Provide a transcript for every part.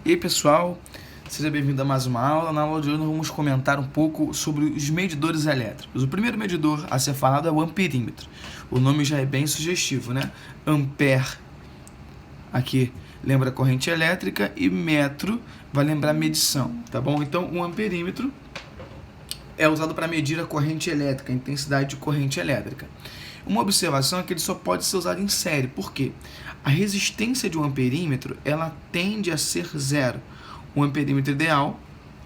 E aí, pessoal, seja bem-vindo a mais uma aula. Na aula de hoje nós vamos comentar um pouco sobre os medidores elétricos. O primeiro medidor a ser falado é o amperímetro. O nome já é bem sugestivo, né? Ampere, aqui lembra corrente elétrica, e metro vai lembrar medição, tá bom? Então, o amperímetro é usado para medir a corrente elétrica, a intensidade de corrente elétrica. Uma observação é que ele só pode ser usado em série. Por quê? A resistência de um amperímetro, ela tende a ser zero. O amperímetro ideal,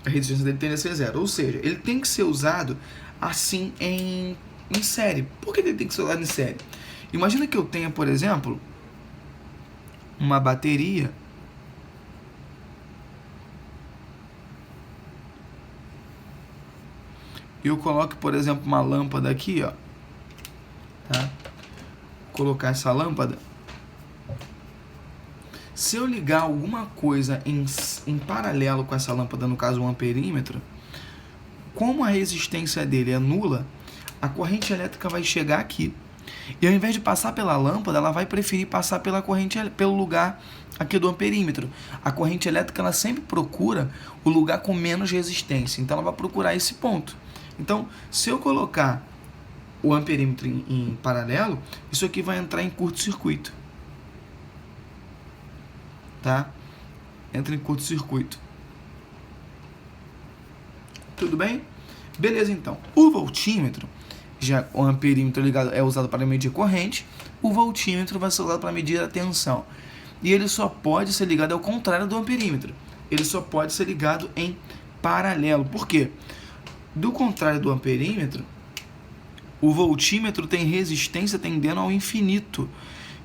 a resistência dele tende a ser zero. Ou seja, ele tem que ser usado assim em série. Por que ele tem que ser usado em série? Imagina que eu tenha, por exemplo, uma bateria e eu coloco, por exemplo, uma lâmpada aqui, ó. Tá? Vou colocar essa lâmpada. Se eu ligar alguma coisa em paralelo com essa lâmpada, no caso o amperímetro, como a resistência dele é nula, a corrente elétrica vai chegar aqui. E ao invés de passar pela lâmpada, ela vai preferir passar pelo lugar aqui do amperímetro. A corrente elétrica, ela sempre procura o lugar com menos resistência. Então ela vai procurar esse ponto. Então, se eu colocar o amperímetro em paralelo, isso aqui vai entrar em curto-circuito. Tá? Entra em curto-circuito. Tudo bem? Beleza, então. O voltímetro, já o amperímetro ligado é usado para medir corrente, o voltímetro vai ser usado para medir a tensão. E ele só pode ser ligado ao contrário do amperímetro. Ele só pode ser ligado em paralelo. Por quê? Do contrário do amperímetro, o voltímetro tem resistência tendendo ao infinito.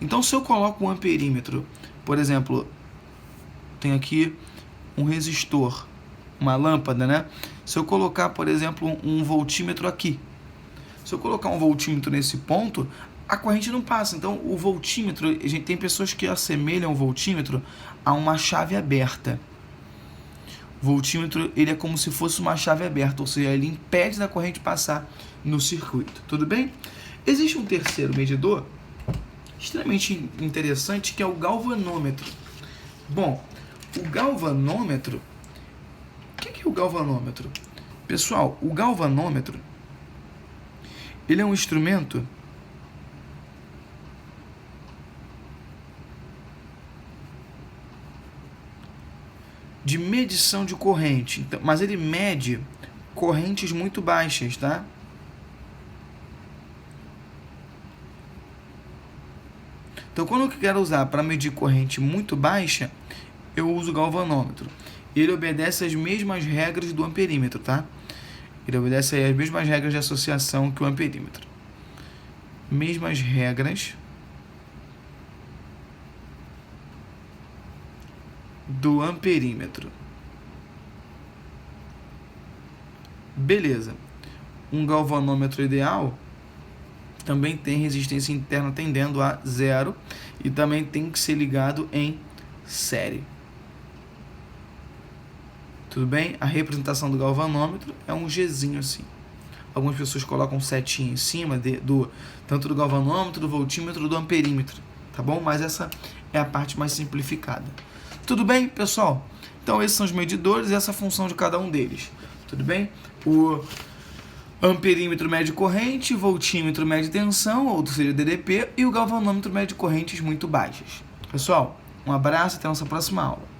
Então, se eu coloco um amperímetro, por exemplo, tem aqui um resistor, uma lâmpada, né? Se eu colocar, por exemplo, um voltímetro aqui, se eu colocar um voltímetro nesse ponto, a corrente não passa. Então, o voltímetro, a gente tem pessoas que assemelham o voltímetro a uma chave aberta. O voltímetro, ele é como se fosse uma chave aberta, ou seja, ele impede da corrente passar no circuito. Tudo bem? Existe um terceiro medidor extremamente interessante, que é o galvanômetro. Bom, o galvanômetro, o que é o galvanômetro? Pessoal, o galvanômetro, ele é um instrumento de medição de corrente, mas ele mede correntes muito baixas, tá? Então, quando eu quero usar para medir corrente muito baixa, eu uso o galvanômetro. Ele obedece às mesmas regras do amperímetro, tá? Ele obedece às mesmas regras de associação que o amperímetro. Mesmas regras do amperímetro. Beleza. Um galvanômetro ideal também tem resistência interna tendendo a zero e também tem que ser ligado em série. Tudo bem? A representação do galvanômetro é um Gzinho assim. Algumas pessoas colocam setinha em cima tanto do galvanômetro, do voltímetro, do amperímetro, tá bom? Mas essa é a parte mais simplificada. Tudo bem, pessoal? Então, esses são os medidores e essa é a função de cada um deles. Tudo bem? O amperímetro mede corrente, o voltímetro mede tensão, ou seja, DDP, e o galvanômetro mede correntes muito baixas. Pessoal, um abraço e até a nossa próxima aula.